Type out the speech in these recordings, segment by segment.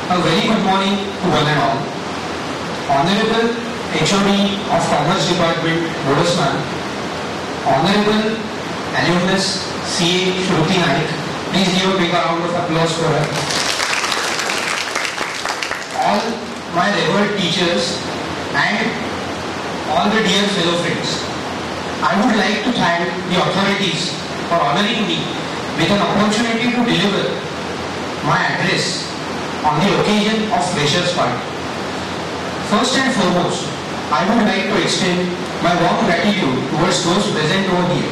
A very good morning to one and all. Honorable HOD of Commerce Department, Bodasman, Honorable Alumnus CA Shruti Naik, please give a big round of applause for her. All my revered teachers and all the dear fellow friends, I would like to thank the authorities for honoring me with an opportunity to deliver my address on the occasion of Freshers' Party. First and foremost, I would like to extend my warm gratitude towards those present over here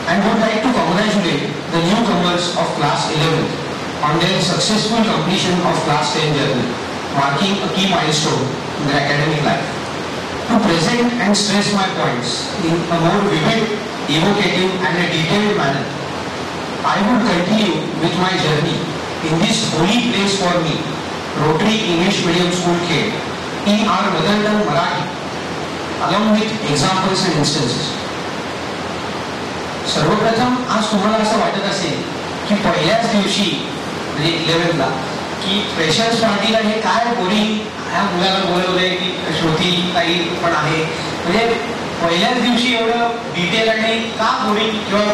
and would like to congratulate the newcomers of Class 11 on their successful completion of Class 10 journey, marking a key milestone in their academic life. To present and stress my points in a more vivid, evocative and a detailed manner, I would continue with my journey in this holy place for me, Rotary English Medium School Khed, in our mother tongue Marathi, along with examples and instances. सर्वप्रथम आज तुम्हाला असं वाटत असेल की पहिल्याच दिवशी म्हणजे 11th ला की फ्रेशर्स पार्टीला हे काय बोरिंग ह्या मुलाला बोलवलंय की श्रुती ताई पण आहे, म्हणजे पहिल्याच दिवशी एवढं डिटेल आणि का बोरिंग किंवा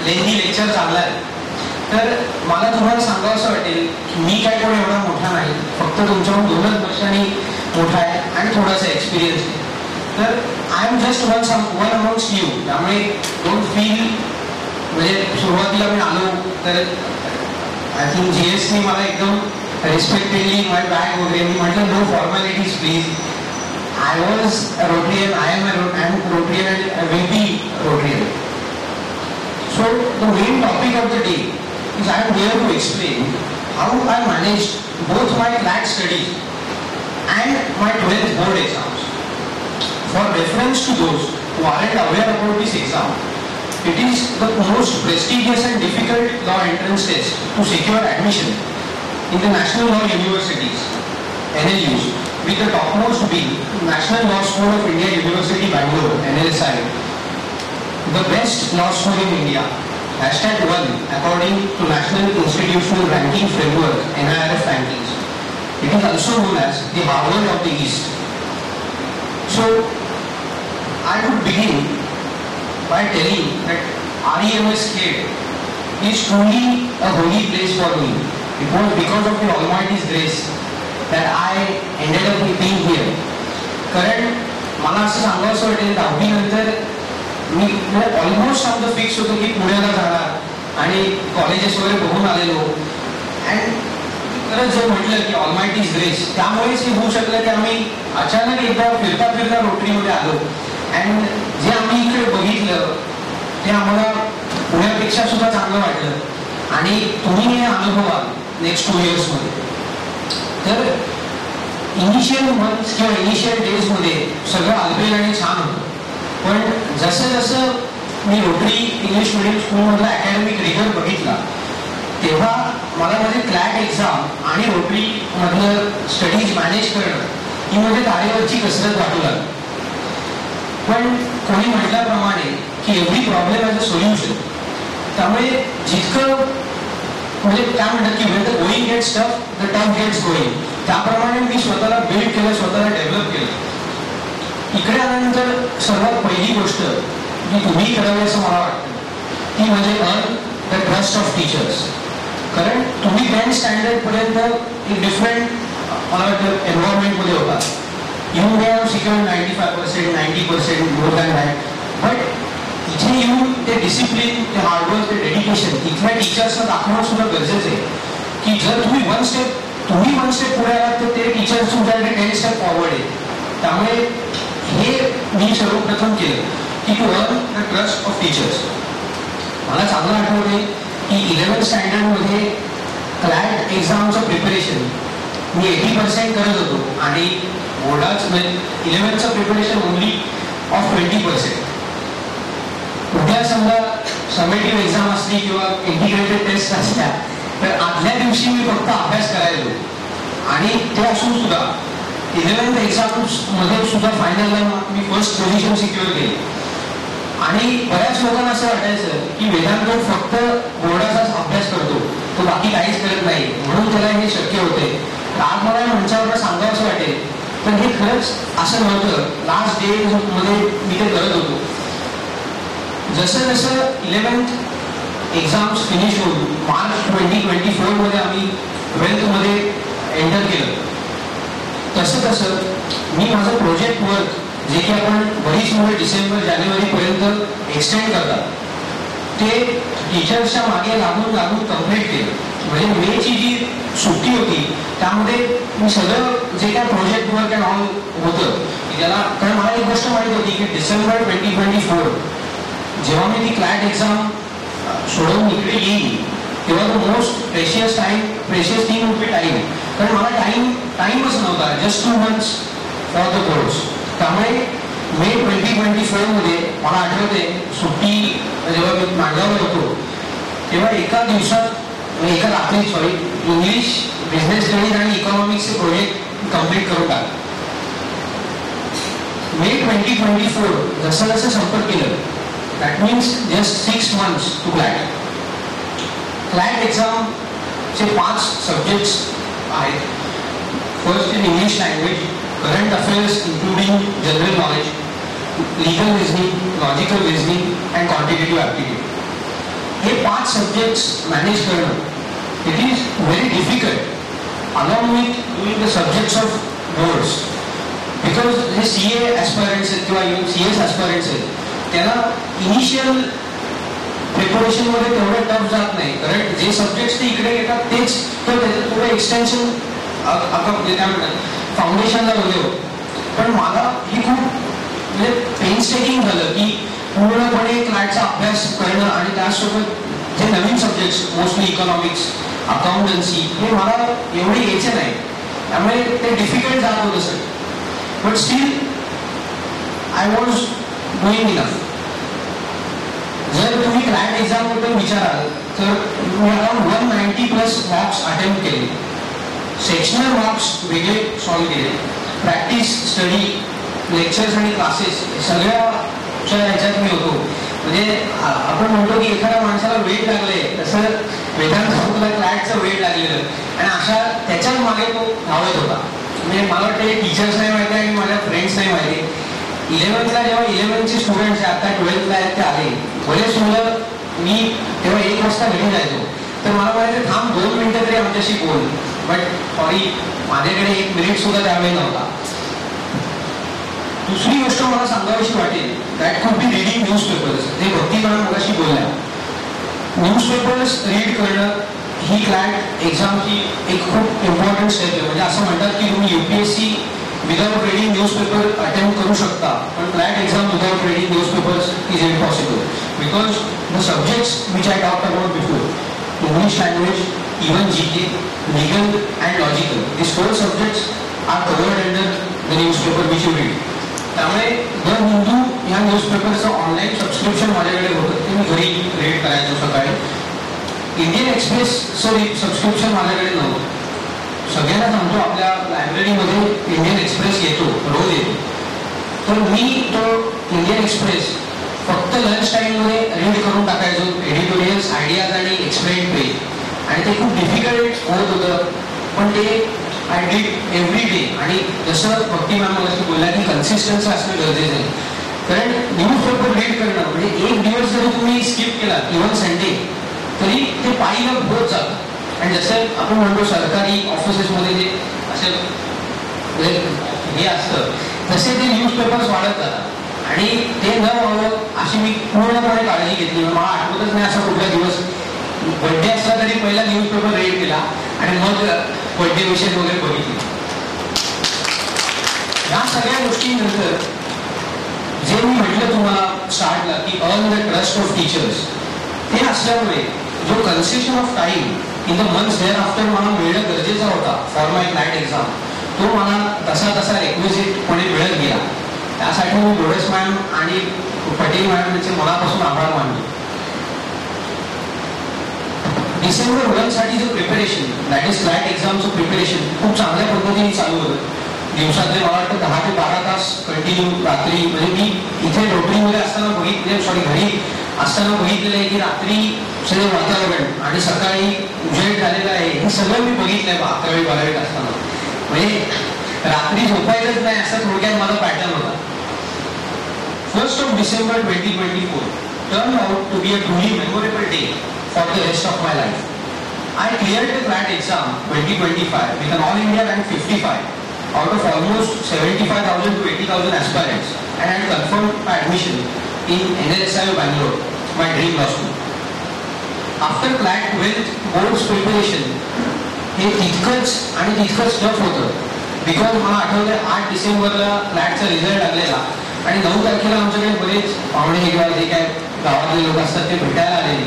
लेंदी लेक्चर चाललाय. तर मला तुम्हाला सांगावं असं वाटेल की मी काय कोण एवढा मोठा नाही, फक्त तुमच्याहून 2 वर्षांनी मोठा आहे आणि थोडासा एक्सपिरियन्स आहे. तर I am just one amounts you, त्यामुळे डोंट फील म्हणजे सुरुवातीला मी आलो तर आय थिंक GSनी मला एकदम रिस्पेक्टेडली माय बॅग वगैरे मी म्हटलं no formalities please. I was Rotarian, I am Rotarian and will be Rotarian. So the main topic of the day is I am here to explain how I managed both my CLAT studies and my 12th board exams. For reference to those who aren't aware about this exam, it is the most prestigious and difficult law entrance test to secure admission in the National Law Universities, NLUs, with the topmost being National Law School of India, University Bangalore, NLSI, the best law school in India. #1 according to National Institutional Ranking Framework, NIRF rankings. It is also known as the Harvard of the East. So, I would begin by telling that REMS Khed is truly a holy place for me. It was because of the Almighty's grace that I ended up being here. कारण मला असं सांगावं असं वाटेल 10वी नंतर मी almost आमचं fix होतं की पुण्याला जाणार आणि कॉलेजेस वगैरे बघून आलेलो. अँड खरंच जे म्हटलं की ऑलमायटीज ग्रेस, त्यामुळेच हे होऊ शकलं की आम्ही अचानक एकदा फिरता फिरता रोटरीमध्ये आलो. अँड जे आम्ही इकडे बघितलं ते आम्हाला पुण्यापेक्षा सुद्धा चांगलं वाटलं आणि तुम्ही हे अनुभवाल नेक्स्ट 2 इयर्समध्ये. तर इनिशियल मंथ्स किंवा इनिशियल डेजमध्ये सगळं अल्पेल आणि छान होतं, पण जसं जसं मी रोटरी इंग्लिश मिडियम स्कूलमधला अकॅडमिक रिगर बघितला तेव्हा मला माझे CLAT एक्झाम आणि रोटरीमधलं स्टडीज मॅनेज करणं ही म्हणजे तारेवरची कसरत वाटू लागली. पण कोणी म्हटल्याप्रमाणे की every problem has a solution. त्यामुळे जितकं म्हणजे काय म्हणतात की when the going gets tough the tough gets going, त्याप्रमाणे मी स्वतःला बिल्ड केलं, स्वतःला डेव्हलप केलं. इकडे आल्यानंतर सर्वात पहिली गोष्ट जी तुम्ही करावी असं मला वाटतं ती म्हणजे earn the trust of teachers. कारण तुम्ही 10th स्टँडर्डपर्यंत एक डिफरंट मला वाटतं एन्व्हायरमेंटमध्ये होता. You may have secured 95%, 90% more than that, but इथे येऊन ते डिसिप्लिन, ते हार्डवर्क, ते डेडिकेशन इथल्या टीचर्सना दाखवणं सुद्धा गरजेचं आहे की जर तुम्ही वन स्टेप पुढे आलात तर ते टीचर्स तुमच्याकडे 10 स्टेप फॉरवर्ड आहे. त्यामुळे हे मी सर्वप्रथम केलं की to earn the trust of teachers. मला चांगलं आठवते की 11th स्टँडर्डमध्ये CLAT एक्झामचं प्रिपरेशन मी 80% करत होतो आणि बोर्डाच 11thचं प्रिपरेशन ओनली ऑफ 20%. उद्या समजा समेटिव्ह एक्झाम असली किंवा इंटिग्रेटेड टेस्ट असल्या तर आदल्या दिवशी मी फक्त अभ्यास करायचो आणि ते असून सुद्धा 11th एक्झाममध्ये सुद्धा फायनलला मी फर्स्ट पोझिशन सिक्युअर केली. आणि बऱ्याच लोकांना असं वाटायचं की वेदांत फक्त बोर्डाचाच अभ्यास करतो, तो बाकी काहीच करत नाही, म्हणून त्याला हे शक्य होते. आज मला मंचावर सांगावं असं वाटेल, पण हे खरंच असं नव्हतं. लास्ट डे मध्ये मी ते करत होतो. जसं जसं 11th एक्झाम्स फिनिश होऊन मार्च 2024 मध्ये आम्ही 12th मध्ये एंटर केलं, तसं तसं मी माझं प्रोजेक्ट वर्क जे की आपण बरीच मुलं डिसेंबर जानेवारीपर्यंत एक्सटेंड करतात, ते टीचर्सच्या मागे लागून लागून कम्प्लीट केलं. म्हणजे मेची जी सुट्टी होती त्यामध्ये मी सगळं जे काय प्रोजेक्ट वर्क अँड ऑल होतं त्याला, कारण मला एक गोष्ट माहीत होती की डिसेंबर 2024 जेव्हा मी ती क्लॅट एक्झाम सोडवून इकडे येईल तेव्हा तो most precious thing would be time. कारण मला टाईमच नव्हता, just 2 months for the course. त्यामुळे मे 2024 मध्ये मला आठवते सुट्टी जेव्हा मी मांडगावला होतो तेव्हा एका रात्री इंग्लिश, बिझनेस स्टडीज आणि इकॉनॉमिक्सचे प्रोजेक्ट कम्प्लीट करून टाकले. मे 2024 जसं जसं संपर्क केलं, that means just 6 months to CLAT. CLAT एक्झामचे 5 सब्जेक्ट्स आहेत. First in English language, current affairs including general knowledge, legal reasoning, logical reasoning and quantitative aptitude. हे 5 सब्जेक्ट्स मॅनेज करणं it is very difficult along with doing the subjects of boards. Because जे CA aspirants आहेत किंवा even CS ॲस्पायरंट्स आहेत त्यांना initial प्रिपरेशनमध्ये तेवढं tough जात नाही, कारण जे सब्जेक्ट्स ते इकडे घेतात तेच तर त्याचं थोडं एक्सटेन्शन म्हणजे काय म्हणतात फाउंडेशनला वगैरे होतं. पण मला ही खूप म्हणजे पेन्सटेकिंग झालं की पूर्णपणे क्लॅटचा अभ्यास करणं आणि त्यासोबत जे नवीन सब्जेक्ट्स मोस्टली इकॉनॉमिक्स, अकाउंटन्सी हे मला एवढे यायचे नाही, त्यामुळे ते डिफिकल्ट जात होतं sir. But still I was doing enough. जर तुम्ही क्लॅट एक्झामबद्दल विचाराल तर मी अराउंड 190+ मॉक्स अटेम्प्ट केले, सेक्शनल मार्क्स वेगळे सॉल्व्ह केले, प्रॅक्टिस, स्टडी, लेक्चर्स आणि क्लासेस सगळ्याच्या ह्याच्यात मी होतो. म्हणजे आपण म्हणतो की एखाद्या माणसाला वेट लागले तसं वेदांत संस्थेला क्लॅटचं वेट लागलेलं आणि अशा त्याच्याच मागे तो धावत होता. म्हणजे मला वाटतं टीचर्स नाही माहिती आणि माझ्या फ्रेंड्स नाही माहिती. 11thला जेव्हा 11th स्टुडंट्स आता 12thला आहेत ते आले, बरेच मुलं मी तेव्हा 1 वाजता घरी जायचो तर मला म्हणायचं थांब 2 मिनिटं तरी आमच्याशी बोल. बट सॉरी माझ्याकडे 1 मिनिट सुद्धा त्यावेळी नव्हता. दुसरी गोष्ट मला सांगावीशी वाटेल, that could be reading newspapers. जे भक्ती मॅडम मगाशी बोलल्या, न्यूजपेपर्स रीड करणं ही क्लॅट एक्झामची एक खूप इम्पॉर्टंट स्टेप आहे. म्हणजे असं म्हणतात की तुम्ही UPSC without reading newspaper attempt करू शकता, पण CLAT exam without reading newspapers is impossible. Because the subjects which I talked about before, English language, even GK, legal and logical, these 4 subjects are covered under the newspaper which you read. त्यामुळे the Hindu ह्या न्यूजपेपरचं online subscription माझ्याकडे होतं, ते मी घरी read करायचो सकाळी. Indian एक्सप्रेसचं subscription माझ्याकडे नव्हतं. सगळ्यांना सांगतो आपल्या लायब्ररीमध्ये इंडियन एक्सप्रेस येतो, रोज येतो. तर मी तो इंडियन एक्सप्रेस फक्त लंच टाईममध्ये रीड करून टाकायचो, एडिटोरियल्स, आयडियाज आणि एक्सप्लेन पेज. आणि ते खूप डिफिकल्ट होत होतं, पण ते आय डीड एव्हरी डे. आणि जसं भक्ती मॅम मला बोलल्या की कन्सिस्टन्सी असणं गरजेचं आहे, कारण न्यूजपेपर रीड करणं म्हणजे एक दिवस जरी तुम्ही स्किप केला इव्हन संडे तरी ते पायीला होत जातं. आणि जसं आपण म्हणतो सरकारी ऑफिसेसमध्ये जे असे हे असतं तसे ते न्यूजपेपर्स वाढत जातात आणि ते न व्हावं अशी मी पूर्णपणे काळजी घेतली. मला आठवतच नाही असा कुठला दिवस बड्डे असला तरी पहिला न्यूजपेपर रीड केला आणि मग बड्डे विषय वगैरे बघितले. या सगळ्या गोष्टींनंतर जे मी म्हटलं तुम्हाला स्टार्टला की earn the trust of teachers, ते असल्यामुळे जो concession of time in the months thereafter मला मिळणं गरजेचा होता फॉर माय क्लॅट एक्झाम, तो मला तसा रेक्विजिटपणे मिळत गेला. त्यासाठी मी गोडस मॅम आणि पटेल मॅडम यांचे मनापासून आभार मानतो. डिसेंबर 1 साठी जो प्रिपरेशन, दॅट इज क्लॅट एक्झामचं प्रिपरेशन खूप चांगल्या पद्धतीने चालू होतं. दिवसातले मला वाटतं 10 ते 12 तास कंटिन्यू रात्री, म्हणजे मी इथे रोटरीमध्ये असताना घरी असताना बघितलेलं आहे की रात्री सगळं वातावरण आणि सकाळी उजेड झालेलं आहे, हे सगळं मी बघितलंय 11वी 12वीत असताना. म्हणजे रात्री झोपायचंच नाही असं थोडक्यात माझा पॅटर्न होता. 1st of December 2024 turned out to be a truly memorable day for the rest of my life. I cleared the CLAT exam 2025 with an all India rank 55 out of almost 75,000 to 80,000 aspirants and had confirmed my admission in NLSIO Bangalore, my dream law school. After CLAT 12th boards preparation हे तितकंच tough होतं. Because मला आठवलं 8 डिसेंबरला CLATचा result लागलेला आणि 9 तारखेला आमच्याकडे बरेच पाहुणे किंवा जे काय गावातले लोक असतात ते भेटायला आलेले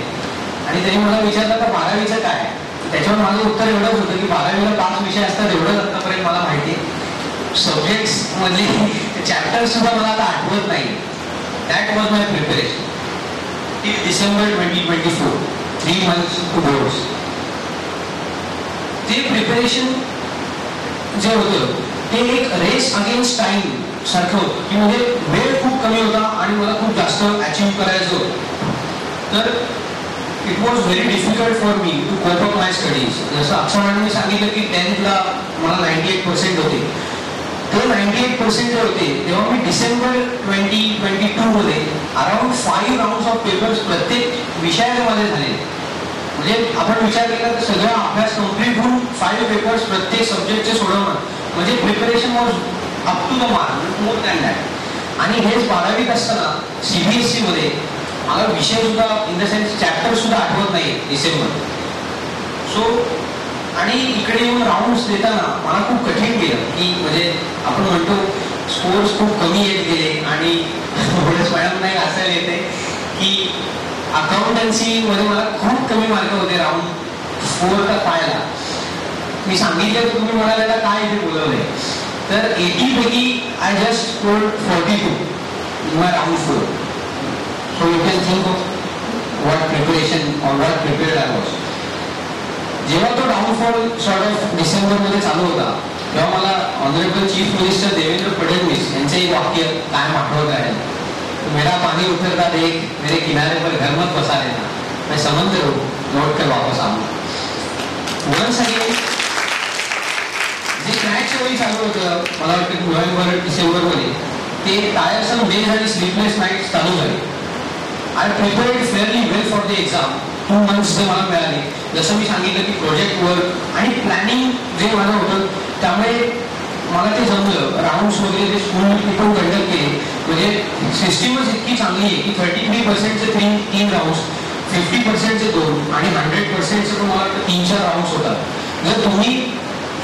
आणि त्यांनी मला विचारलं तर 12वीचं काय. त्याच्यावर माझं उत्तर एवढंच होतं की 12वीला 5 विषय असतात एवढंच आतापर्यंत मला माहिती आहे. सब्जेक्ट्स मधले चॅप्टर्स सुद्धा मला आता आठवत नाही. That was my preparation till December 2024, 3 months to boards. ते प्रिपरेशन जे होतं ते एक रेस अगेन्स्ट टाइम सारखं होतं की म्हणजे वेळ खूप कमी होता आणि मला खूप जास्त अचीव करायचं होतं. तर it was very difficult for me to cope up my studies. जसं अक्षरांनी सांगितलं की 10thला मला 98% होते. ते 98% जे होते तेव्हा मी डिसेंबर 2022 मध्ये अराउंड 5 राऊंड्स ऑफ पेपर्स प्रत्येक विषयामध्ये झाले. म्हणजे आपण विचार केला तर सगळा अभ्यास कम्प्लीट होऊन 5 पेपर्स प्रत्येक सब्जेक्टचे सोडवणं म्हणजे preparation was up to the mark, more than that. आणि हेच 12वीत असताना CBSE मध्ये मला विषय सुद्धा इन द सेन्स चॅप्टर सुद्धा आठवत नाही डिसेंबर. सो आणि इकडे येऊन राऊंड्स देताना मला खूप कठीण गेलं की म्हणजे आपण म्हणतो स्कोर्स खूप कमी येत गेले आणि मॅडम नाही असायला येते की अकाउंटन्सी मध्ये मला खूप कमी मार्क होते राऊंड 4 का 5ला. मी सांगितलं तर तुम्ही म्हणाला काय इथे बोलवलंय तर 80 पैकी I just scored 42 in my round 4. So you can think of what preparation or what prepared I was. जेव्हा तो डाऊनफॉल सॉर्ट ऑफ डिसेंबरमध्ये चालू होता तेव्हा मला honourable chief minister Devendra Fadnavis यांचं एक वाक्य कायम आठवत आहे. मेरा पानी उतरता देख मेरे किनारे पर घर मत बसा लेना, मैं समंदर हूँ लौट कर वापस आऊंगा. वन्स अगेन जे CLATच्या वेळी चालू होतं मला वाटतं नोव्हेंबर डिसेंबरमध्ये ते टायरसम डेज आणि स्लीपलेस नाईट्स चालू झाले. I prepared fairly well for the exam. 2 months जे मला मिळाले. जसं मी सांगितलं की प्रोजेक्ट वर्क आणि प्लॅनिंग जे माझं होतं त्यामुळे मला ते जमलं. राऊंड्स वगैरे जे स्कूलमध्ये पण कंडक्ट केले म्हणजे सिस्टीमच इतकी चांगली आहे की 33%चे 3 राऊंड्स, 50%चे 2 आणि 100%चे पण मला वाटतं 3-4 राऊंड्स होतात. जर तुम्ही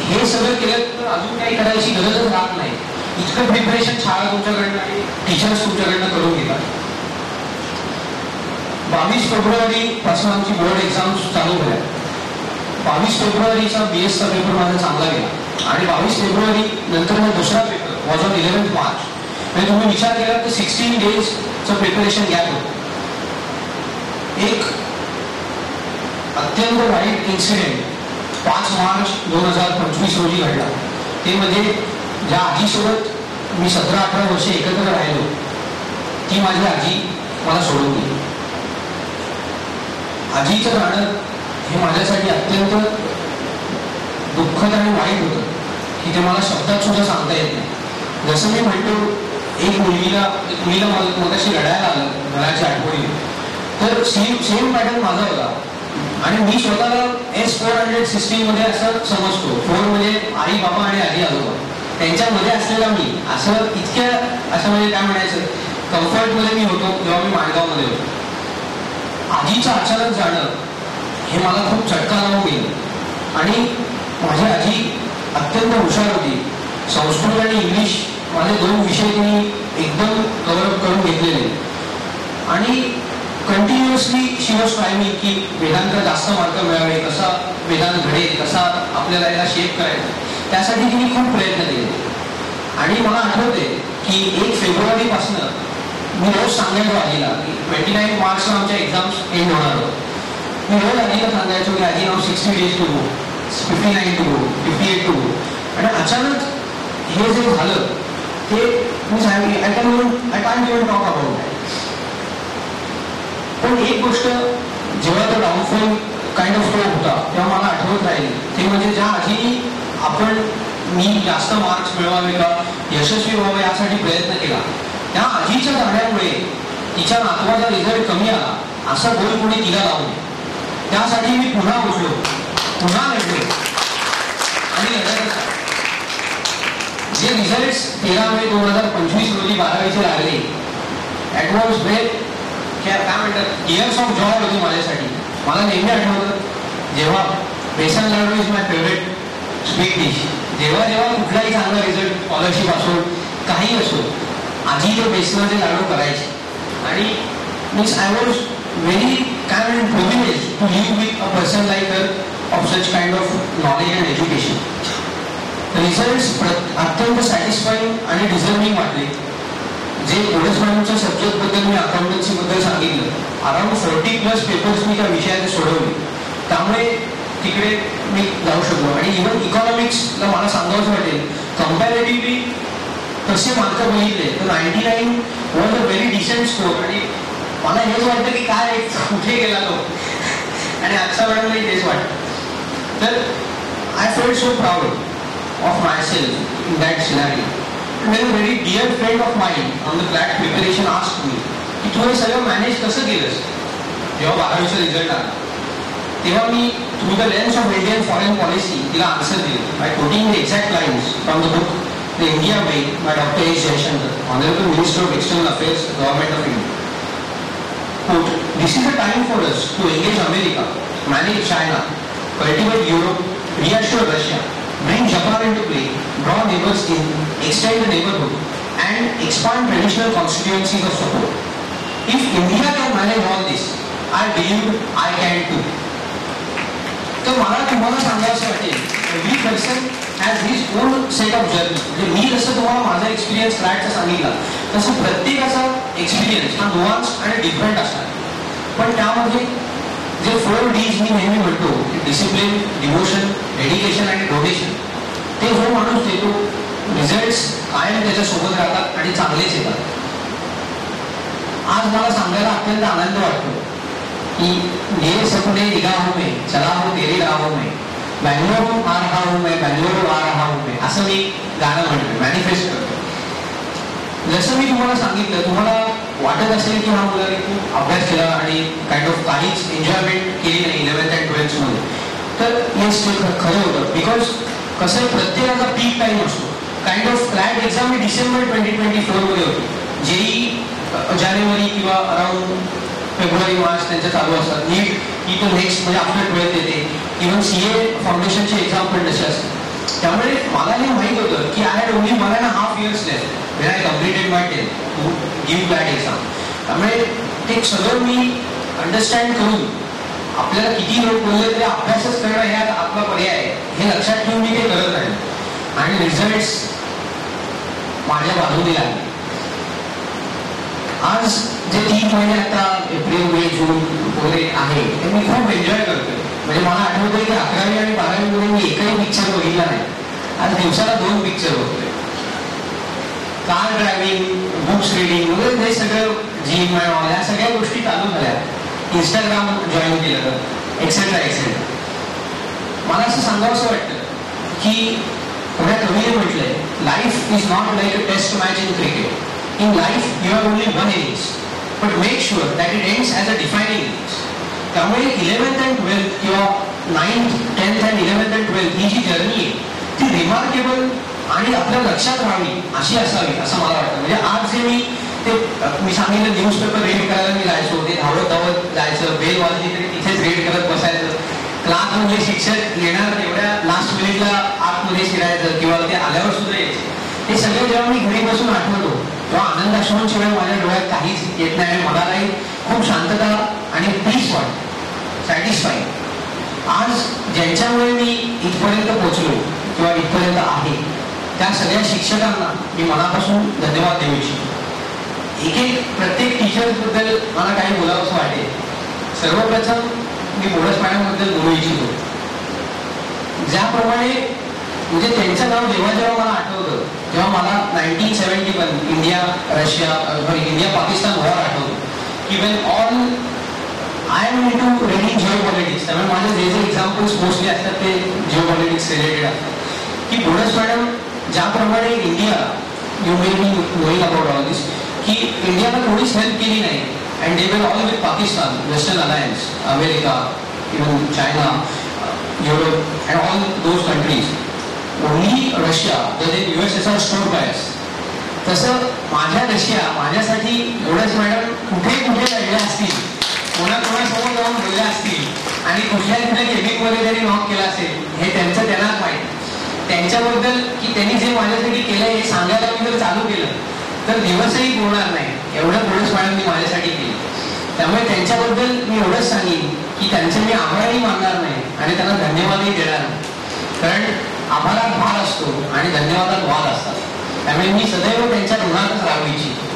हे सगळं केलं तर अजून काही करायची गरजच राहत नाही. इतकं प्रिपरेशन शाळा तुमच्याकडनं आणि टीचर्स तुमच्याकडनं करून घेतात. 22 फेब्रुवारी पासून आमची बोर्ड एक्झाम्स चालू झाल्या. 22 फेब्रुवारीचा BSचा पेपर माझा चांगला गेला आणि 22 फेब्रुवारी नंतर मग दुसरा paper was on 11th March. म्हणजे तुम्ही विचार केला तर 16 डेजचं प्रिपरेशन गॅप होतं. एक अत्यंत वाईट इन्सिडेंट 5 मार्च 2025 रोजी घडला. ते म्हणजे ज्या आजीसोबत मी 17-18 वर्ष एकत्र राहिलो ती माझी आजी मला सोडून गेली. आजीचं राहणं हे माझ्यासाठी अत्यंत दुःखद आणि वाईट होतं की ते मला शब्दात सुद्धा सांगता येत नाही. जसं मी म्हणतो एक मुलीला मगाशी रडायला आलं घराच्या आठवणी तर सेम पॅटर्न माझा होता. आणि मी स्वतःला S400 सिस्टीममध्ये असं समजतो. 4 म्हणजे आई बाबा आणि आजी आजोबा त्यांच्यामध्ये असलेला मी असं असं म्हणजे काय म्हणायचं कम्फर्टमध्ये मी होतो जेव्हा मी माणगावमध्ये होतो. आजीचं अचानक जाणं हे मला खूप चटका लावून गेलं. आणि माझी आजी अत्यंत हुशार होती. संस्कृत आणि इंग्लिश माझे 2 विषय तिने एकदम कव्हर करून घेतलेले आणि कंटिन्युअसली शी वॉज ट्रायमिंग की वेदांत जास्त मार्क मिळावे, कसा वेदांत घडेल, कसा आपल्याला याला शेप करायचा, त्यासाठी तिने खूप प्रयत्न केले. आणि मला आठवते की 1 फेब्रुवारीपासनं मी रोज सांगायचो आजीला की 29 मार्चला आमच्या एक्झाम्स एंड होणार होतं. मी रोज आजीला सांगायचो की आजी now 60 days to go, 59 to go, 58 to go. आणि अचानक हे जे झालं ते मी सांगितलं I can't even talk about that. पण एक गोष्ट जेव्हा तो डाऊनफॉल काइंड ऑफ फ्लो होता तेव्हा मला आठवत राहील ते म्हणजे ज्या आजीनी आपण मी जास्त मार्क्स मिळवावे का, यशस्वी व्हावे यासाठी प्रयत्न केला. त्या आजीच्या जाण्यामुळे तिच्या नातवाचा रिझल्ट कमी आला असा गोल कोणी तिला लावू नये. त्यासाठी मी पुन्हा उठलो, पुन्हा लढलो आणि लढतच. जे रिझल्ट 13 मे 2025 रोजी 12वीचे लागले, दॅट वॉज काय म्हणतात, इयर्स ऑफ जॉय होती माझ्यासाठी. मला नेहमी आठवतं जेव्हा besan laddoo is my favourite sweet dish. जेव्हा जेव्हा कुठलाही चांगला रिझल्ट, स्कॉलरशिप असो काही असो, आजी ते बेसनाचे लाडू करायचे. आणि मीन्स आय वॉज व्हेरी काय म्हणून privilege to live with a person like her of such kind of knowledge and education. Result अत्यंत सॅटिस्फाईंग आणि डिझर्विंग वाटले. जे बोनस मॅडमच्या सब्जेक्टबद्दल मी अकाउंटन्सीबद्दल सांगितलं, अराउंड 40+ पेपर्स मी त्या विषयाचे सोडवले. त्यामुळे तिकडे मी जाऊ शकलो. आणि इव्हन इकॉनॉमिक्सला मला सांगावंच वाटेल, कम्पॅरेटिव्हली तसे मार्क बघितले तर 99 was a very decent score. आणि मला हेच वाटतं की काय कुठे गेला तो, आणि आजचा मॅडमलाही तेच वाटतं. तर I felt so proud of myself in that scenario. And then a very dear friend of mine on the CLAT preparation asked me की तू हे सगळं मॅनेज कसं केलंस. जेव्हा 12वीचा रिझल्ट आला तेव्हा मी through the lens of Indian foreign policy तिला आन्सर दिलं by quoting the exact lines from the book the India way by doctor S Jaishankar, honourable minister of external affairs, government of India. Quote, "This is the time for us to engage America, manage China, cultivate Europe, reassure Russia, bring Japan into play, draw neighbors in, extend the neighborhood, and expand traditional constituencies of support. If India can manage all this, I believe I can too." तर मला तुम्हाला सांगायचं वाटेल, every person has his on set of journey. म्हणजे मी जसं तुम्हाला माझा experience फ्लॅटचा सांगितला, तसं प्रत्येकाचा एक्सपिरियन्स हा नुआन्स आणि डिफरंट असणार. पण त्यामध्ये जे 4 Ds मी नेहमी म्हणतो, डिसिप्लिन, डिवोशन, डेडिकेशन आणि डोनेशन, ते जो माणूस देतो रिझल्ट्स कायम त्याच्यासोबत राहतात आणि चांगलेच येतात. आज मला सांगायला अत्यंत आनंद वाटतो की ये सपने निगाहों में, चला हूं तेरी राहों में, बँगलोर आ रहा हूं मैं, बँगलोर आ रहा हूं मैं, असं मी गाणं म्हणतो, मॅनिफेस्ट करतो. जसं मी तुम्हाला सांगितलं, तुम्हाला वाटत असेल की हा मुलाने खूप अभ्यास केला आणि काइंड ऑफ काहीच एन्जॉयमेंट केली नाही 11th and 12th मध्ये, तर येस ते खरं होतं. बिकॉज कसं प्रत्येकाचा पीक टाईम असतो. काइंड ऑफ क्लॅट एक्झाम ही डिसेंबर 2024 मध्ये होती. जेई जानेवारी किंवा अराउंड फेब्रुवारी मार्च त्यांच्या चालू असतात. नीट ही तर नेक्स्ट म्हणजे आफ्टर 12th येते. इव्हन CA फाउंडेशनची एक्झाम पण तशी असते. त्यामुळे मला हे माहीत होतं की I had only 1.5 years left when I completed my 10th to give that exam. त्यामुळे ते सगळं मी अंडरस्टँड करून, आपल्याला किती लोक बोलले तरी अभ्यासच करणं ह्या आपला पर्याय आहे हे लक्षात ठेवून मी ते करत आहे. आणि रिझल्ट्स माझ्या बाजूने लागले. आज जे 3 महिने आता एप्रिल, मे, जून वगैरे आहे ते मी खूप एन्जॉय करतोय. म्हणजे मला आठवतंय की 11वी आणि 12वी मध्ये मी एकही पिक्चर बघितला नाही. आज दिवसाला 2 पिक्चर बघतोय. कार ड्रायव्हिंग, बुक्स रिडिंग वगैरे हे सगळं, जिम या सगळ्या गोष्टी चालू झाल्या. इंस्टाग्राम जॉईन केलं, एक्सेट्रा एक्सेट्रा. मला असं सांगावंसं वाटतं की थोड्या कवीने म्हटलंय, life is not like a test match in cricket. In life, you have only one innings, but make sure that it ends as a defining innings. त्यामुळे 11th and 12th किंवा 9th, 10th and 11th and 12th ही जी journey आहे ती remarkable आणि आपल्या लक्षात राहावी अशी असावी असं मला वाटतं. म्हणजे आज जे मी सांगितलं, न्यूजपेपर रीड करायला मी जायचो, ते धावत धावत जायचं, बेल वाजली तरी तिथेच रीड करत बसायचं. क्लास म्हणजे शिक्षक येणार तेवढ्या लास्ट मिनिटला आतमध्ये शिरायचं किंवा ते आल्यावर सुद्धा यायचे. हे सगळं जेव्हा मी घरी बसून आठवतो तेव्हा आनंद अश्रूंशिवाय माझ्या डोळ्यात काहीच येत नाही. आणि मलाही खूप शांतता आणि पीस वाटते, सॅटिस्फाईड. आज ज्यांच्यामुळे मी इथपर्यंत पोहोचलो किंवा इथपर्यंत आहे त्या सगळ्या शिक्षकांना मी मनापासून धन्यवाद देऊ इच्छितो. प्रत्येक टीचर्सबद्दल मला काही बोलावंसं वाटेल. सर्वप्रथम मी बोनस मॅडमबद्दल बोलू इच्छितो. ज्याप्रमाणे म्हणजे त्यांचं नाव जेव्हा जेव्हा मला आठवतं तेव्हा मला 1971 इंडिया पाकिस्तान वॉर आठवतो. Even all I am into reading geopolitics. त्यामुळे माझे जे एक्झाम्पल्स मोस्टली असतात ते जिओ पॉलिटिक्स रिलेटेड असतात. की बोनस मॅडम ज्याप्रमाणे India you may be knowing about all this की इंडियाला कोणीच हेल्प केली नाही and they well all with Pakistan western alliance America even China Europe and all those countries only Russia then USSR stood by us. तसं माझ्या Russia माझ्यासाठी bonus madam कुठे कुठे लढल्या असतील कोणाकोणासमोर जाऊन बोलल्या असतील आणि कुठल्या कुठल्या केबिनमध्ये त्यांनी नॉक केला असेल हे त्यांनाच माहिती. त्यांच्याबद्दल की त्यांनी जे माझ्यासाठी केलं हे सांगायला मी जर चालू केलं तर दिवसही बोलणार नाही एवढं बोनस मॅडमनी माझ्यासाठी केलं. त्यामुळे त्यांच्याबद्दल मी एवढंच सांगेन की त्यांचे मी आभारही मानणार नाही आणि त्यांना धन्यवादही देणार नाही. कारण आभारात भार असतो आणि धन्यवादात वाद असतात. त्यामुळे मी सदैव त्यांच्या ऋणातच राहू इच्छितो.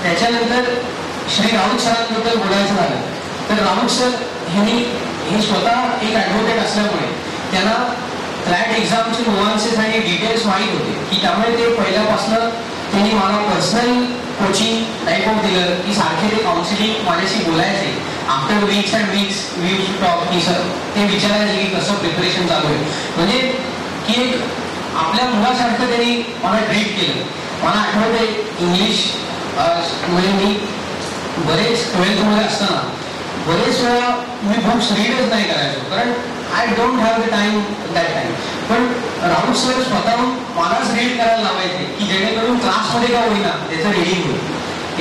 त्याच्यानंतर श्री राऊत सरांबद्दल बोलायचं झालं तर राऊत सर हे स्वतः एक ॲडव्होकेट असल्यामुळे त्यांना फ्लॅट एक्झामचे नुआन्सेस आणि डिटेल्स माहीत होते की त्यामुळे ते पहिल्यापासून त्यांनी मला पर्सनल कोचिंग टाईप ऑफ दिलं की सारखे ते काउन्सिलिंग माझ्याशी बोलायचे. After weeks and weeks we use to talk की सर ते विचारायचे की कसं प्रिपरेशन चालू आहे. म्हणजे की एक आपल्या मुलासारखं त्यांनी मला ट्रीट केलं. मला आठवते इंग्लिश म्हणजे मी बरेच 12th असताना बरेच वेळा मी बुक्स रीडच नाही करायचो कारण I don't have the time that time. पण राऊत सर स्वतःहून मलाच रीड करायला लावायचे की जेणेकरून क्लासमध्ये का होईना त्याचं रीडिंग होईल.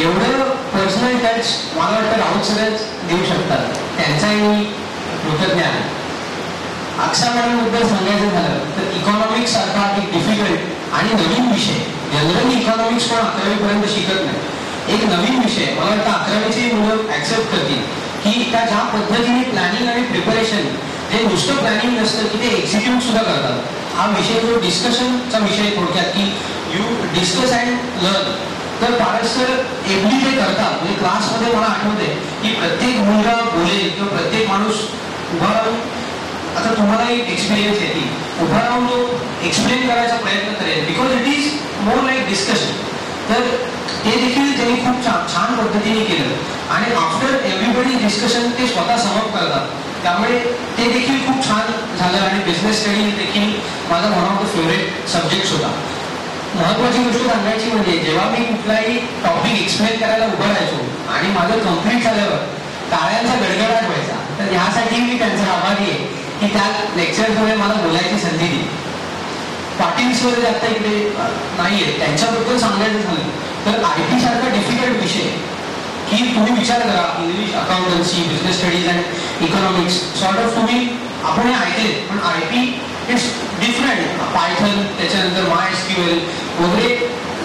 एवढं पर्सनल टच मला वाटतं राऊत सरच देऊ शकतात. त्यांचाही मी कृतज्ञ आहे. अक्षा मॅडमबद्दल सांगायचं झालं तर इकॉनॉमिक्स सारखा एक डिफिकल्ट आणि नवीन विषय जनरली इकॉनॉमिक्स पण 11वीपर्यंत शिकत नाही. एक नवीन विषय मला वाटतं 11वीची मुलं ऍक्सेप्ट करतील की त्या ज्या पद्धतीने प्लॅनिंग आणि प्रिपरेशन जे नुसतं प्लॅनिंग नसतं की ते एक्झिक्यूट सुद्धा करतात. हा विषय जो डिस्कशनचा विषय थोडक्यात की यू डिस्कस अँड लर्न तर फारच तर एवढी ते करतात. म्हणजे क्लासमध्ये मला आठवते की प्रत्येक मुलगा बोलेल किंवा प्रत्येक माणूस उभा राहून आता तुम्हाला एक एक्सपिरियन्स येतील उभा राहून तो एक्सप्लेन करायचा प्रयत्न करेल because it is more like discussion. तर ते देखील त्यांनी खूप छान पद्धतीने केलं आणि आफ्टर एव्हरीबडी डिस्कशन ते स्वतः समअप करतात. त्यामुळे ते देखील खूप छान झालं आणि बिझनेस स्टडी देखील माझा one of the favourite subjects होता. महत्वाची गोष्ट सांगायची म्हणजे जेव्हा मी कुठलाही टॉपिक एक्सप्लेन करायला उभं राहायचो आणि माझं कम्प्लीट झाल्यावर टाळ्यांचा गडगडाट व्हायचा तर ह्यासाठी मी त्यांचा आभारी आहे की त्या लेक्चरमध्ये मला बोलायची संधी दिली. पाटील सर जे आता इकडे नाही आहेत त्यांच्याबद्दल सांगायचं झालं तर IT सारखा डिफिकल्ट विषय की तुम्ही विचार करा English accountancy business studies and economics sort of तुम्ही आपण हे ऐकले पण IP इट्स डिफरंट. पायथन त्याच्यानंतर MySQL वगैरे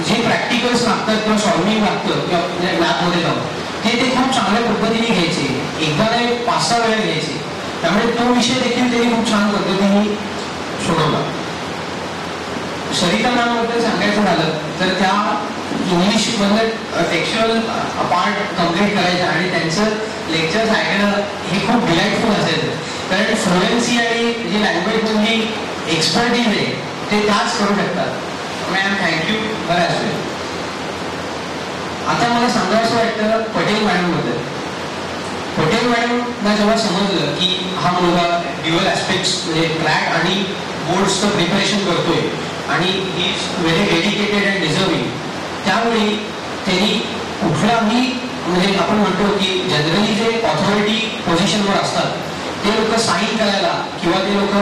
जे प्रॅक्टिकल्स लागतात किंवा सॉल्विंग लागतं किंवा लॅबमध्ये जाऊन ते खूप चांगल्या पद्धतीने घ्यायचे. एकदा नाही 5-6 वेळा घ्यायचे. त्यामुळे तो विषय देखील त्यांनी खूप छान पद्धतीने सोडवला. सरिता मॅमबद्दल सांगायचं झालं तर त्या इंग्लिशमधलं टेक्स्च्युअल पार्ट कम्प्लीट करायचं आणि त्यांचं लेक्चर्स ऐकणं हे खूप डिलाइटफुल असायचं. कारण फ्लुएन्सी आणि जी लँग्वेजमधली एक्सपर्टीज आहे ते त्याच करू शकतात. मॅम थँक्यू बऱ्याच वेळ. आता मला सांगायचं वाटतं पटेल मॅडमबद्दल. पटेल मॅडमला जेव्हा समजलं की हा मुलगा ड्युअल ॲस्पेक्ट्स म्हणजे क्रॅक आणि बोर्ड्सचं प्रिपरेशन करतोय आणि he is very dedicated and deserving त्यावेळी त्यांनी कुठलाही म्हणजे आपण म्हणतो की जनरली जे ऑथॉरिटी पोझिशनवर असतात ते लोक साईन करायला किंवा ते लोक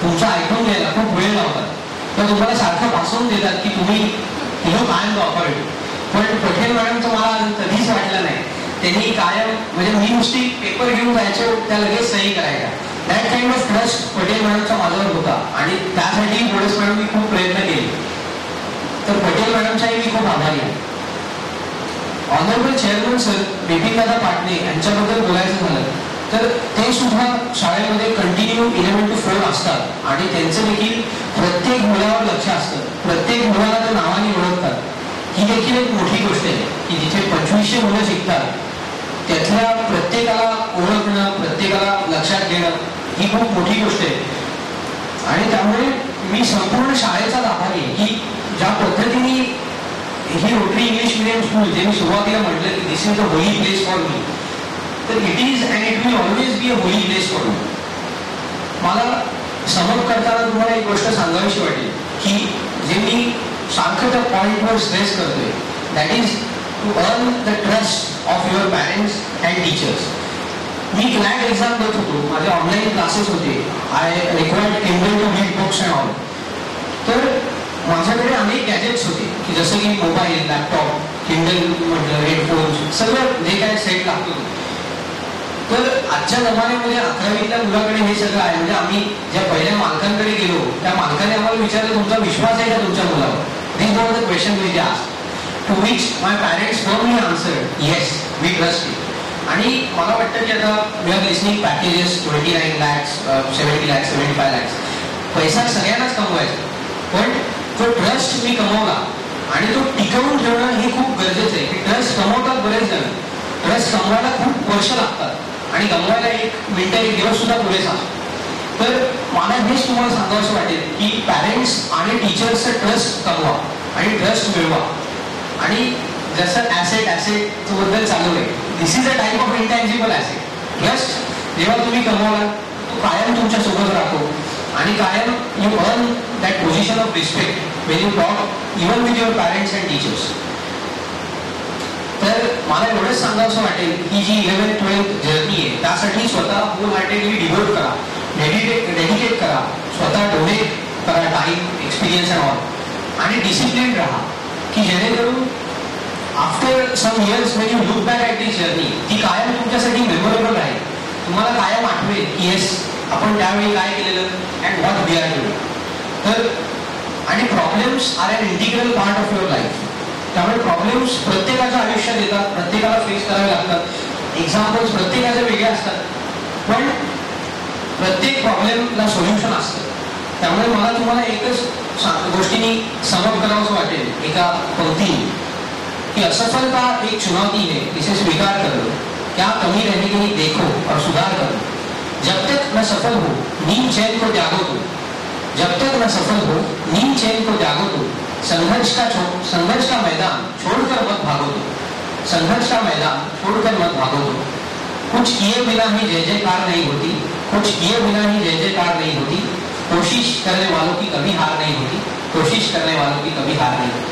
तुमचं ऐकून घ्यायला खूप वेळ लावतात. तर तुम्हाला सारखं भासवून देतात की तुम्ही काय द ऑथॉरिटी. पण पटेल मॅडमचं मला अजून कधीच वाटलं नाही. त्यांनी कायम म्हणजे मी नुसती पेपर घेऊन जायचो त्या लगेच सही करायच्या. That kind of trust Patel मॅडमचा माझ्यावर होता आणि त्यासाठी बोनस मॅडम मी खूप प्रयत्न केले. तर पटेल मॅडमचाही मी खूप आभारी आहे. Honourable chairman sir Bipindada Patne यांच्याबद्दल बोलायचं झालं तर ते सुद्धा शाळेमध्ये कंटिन्यू 11 to 4 असतात आणि त्यांचं देखील प्रत्येक मुलावर लक्ष असतं. प्रत्येक मुलाला ते नावाने ओळखतात. ही देखील एक मोठी गोष्ट आहे की जिथे 2500 मुलं शिकतात त्यातल्या प्रत्येकाला ओळखणं प्रत्येकाला लक्षात घेणं ही खूप मोठी गोष्ट आहे. आणि त्यामुळे मी संपूर्ण शाळेचाच आभारी आहे की ज्या पद्धतीने ही रोटरी इंग्लिश मिडियम स्कूल जे मी सुरुवातीला म्हटलं की this is a holy place for me तर it is and it will always be a holy place for me. मला समज करताना तुम्हाला एक गोष्ट पॉइंटवर स्ट्रेस करतोय, that is to earn the trust of your parents and teachers. मी क्लॅट एक्झाम देत होतो, माझे ऑनलाईन क्लासेस होते, I required Kindle to read books and all. तर माझ्याकडे अनेक गॅजेट्स होते की जसं की मोबाईल, लॅपटॉप, किंडल म्हटलं, हेडफोन्स, सगळं जे काय सेट लागतो. तर आजच्या जमान्यामध्ये 11वीतल्या मुलाकडे हे सगळं आहे. म्हणजे आम्ही ज्या पहिल्या मालकांकडे गेलो त्या मालकाने आम्हाला विचारलं, तुमचा विश्वास आहे का तुमच्या मुलावर? This was the question which asked, to which my parents firmly answered yes, we trust you. आणि मला वाटतं की आता we are listening packages 29 lakhs, 70 lakhs, 75 lakhs. पैसा सगळ्यांनाच कमवायचा, पण जो ट्रस्ट मी कमवला आणि तो टिकवून ठेवणं हे खूप गरजेचं आहे. की ट्रस्ट कमवतात बरेच जण, ट्रस्ट कमवायला खूप वर्ष लागतात आणि गमवायला 1 मिनिट 1 दिवस सुद्धा पुरेसा. तर मला हेच तुम्हाला सांगावं वाटेल की पॅरेंट्स आणि टीचर्सचं ट्रस्ट कमवा आणि ट्रस्ट मिळवा. आणि जसं ॲसेट बद्दल चालू आहे, this is a type of intangible asset. Trust जेव्हा तुम्ही कमवला तो कायम तुमच्या सोबत राहतो आणि कायम you earn that position of respect Wien you talk even with your parents and teachers. तर मला एवढंच सांगावं वाटेल की जी 11th-12th जर्नी आहे त्यासाठी स्वतः होल हार्टेडली डिव्होट करा, डेडिकेट करा, स्वतः डोनेट करा, टाईम, एक्सपिरियन्स अँड ऑल, आणि डिसिप्लिन राहा की जेणेकरून after some years when you look back at this journey ती कायम तुमच्यासाठी मेमोरेबल राहील. तुम्हाला कायम आठवेल की येस आपण त्यावेळी काय केलेलं and what we are doing. तर आणि problems are an integral part of your life. त्यामुळे प्रॉब्लेम्स प्रत्येकाच्या आयुष्यात येतात, प्रत्येकाला फेस करावे लागतात. एक्झाम्पल्स प्रत्येकाचे वेगळे असतात, पण प्रत्येक प्रॉब्लेमला सोल्युशन असतं. त्यामुळे मला तुम्हाला एकच गोष्टींनी समअप करावंसं वाटेल एका पंक्तीने कि असफलता एक चुनौती है, इसे स्वीकार करो, क्या कमी रहने की देखो और सुधार करो. जब तक न सफल हो नींद चैन को त्यागो तो, जब तक न सफल हो नींद चैन को त्यागो तो, संघर्ष का मैदान छोड़कर मत भागो तो, संघर्ष का मैदान छोड़कर मत भागो तो. कुछ किए बिना ही जय जयकार नहीं होती, कुछ किए बिना ही जय जयकार नहीं होती. कोशिश करने वालों की कभी हार नहीं होती, कोशिश करने वालों की कभी हार नहीं होती.